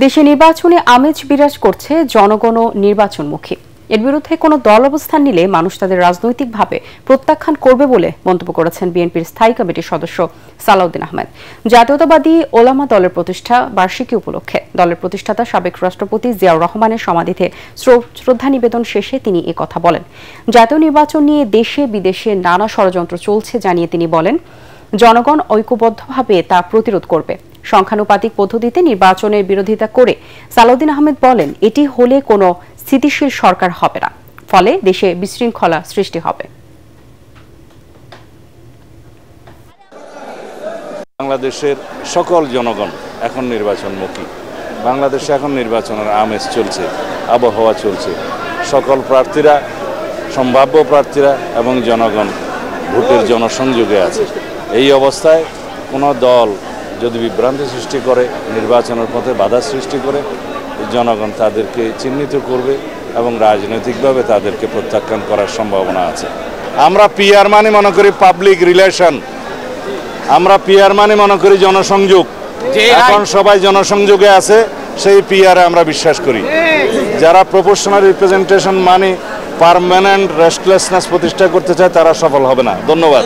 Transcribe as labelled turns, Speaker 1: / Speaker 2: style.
Speaker 1: দেশে নির্বাচনে আমেজ বিরাজ করছে, জনগণও নির্বাচনমুখী। এর বিরুদ্ধে কোনো দল অবস্থান নিলে মানুষ তাদের রাজনৈতিকভাবে প্রত্যাখ্যান করবে বলে মন্তব্য করেছেন বিএনপির স্থায়ী কমিটির সদস্য সালাউদ্দিন আহমেদ। জাতীয়তাবাদী ওলামা দলের প্রতিষ্ঠা বার্ষিকী উপলক্ষে দলের প্রতিষ্ঠাতা সাবেক রাষ্ট্রপতি জিয়াউর রহমানের সমাধিতে শ্রদ্ধা নিবেদন শেষে তিনি কথা বলেন। জাতীয় নির্বাচন নিয়ে দেশে বিদেশে নানা ষড়যন্ত্র চলছে জানিয়ে তিনি বলেন, জনগণ ঐক্যবদ্ধভাবে তা প্রতিরোধ করবে। সংখ্যানুপাতিক পদ্ধতিতে নির্বাচনের বিরোধিতা করে সালাউদ্দিন আহমেদ বলেন, এটি হলে কোনো স্থিতিশীল সরকার হবে না, ফলে দেশে বিশৃঙ্খলা সৃষ্টি হবে।
Speaker 2: বাংলাদেশের সকল জনগণ এখন নির্বাচনমুখী। বাংলাদেশে এখন নির্বাচনের আমেজ চলছে, আবহাওয়া চলছে। সকল প্রার্থীরা, সম্ভাব্য প্রার্থীরা এবং জনগণ ভোটের জনসংযোগে আছে। এই অবস্থায় কোনো দল যদি বিভ্রান্তি সৃষ্টি করে, নির্বাচনের পথে বাধা সৃষ্টি করে, জনগণ তাদেরকে চিহ্নিত করবে এবং রাজনৈতিকভাবে তাদেরকে প্রত্যাখ্যান করার সম্ভাবনা আছে। আমরা পিআর মানে মনে করি পাবলিক রিলেশন, আমরা পিআর মানে মনে করি জনসংযোগ। এখন সবাই জনসংযোগে আছে, সেই পিআরে আমরা বিশ্বাস করি। যারা প্রপোর্শনাল রিপ্রেজেন্টেশন মানে পার্মানেন্ট রেস্টলেসনেস প্রতিষ্ঠা করতে চায় তারা সফল হবে না। ধন্যবাদ।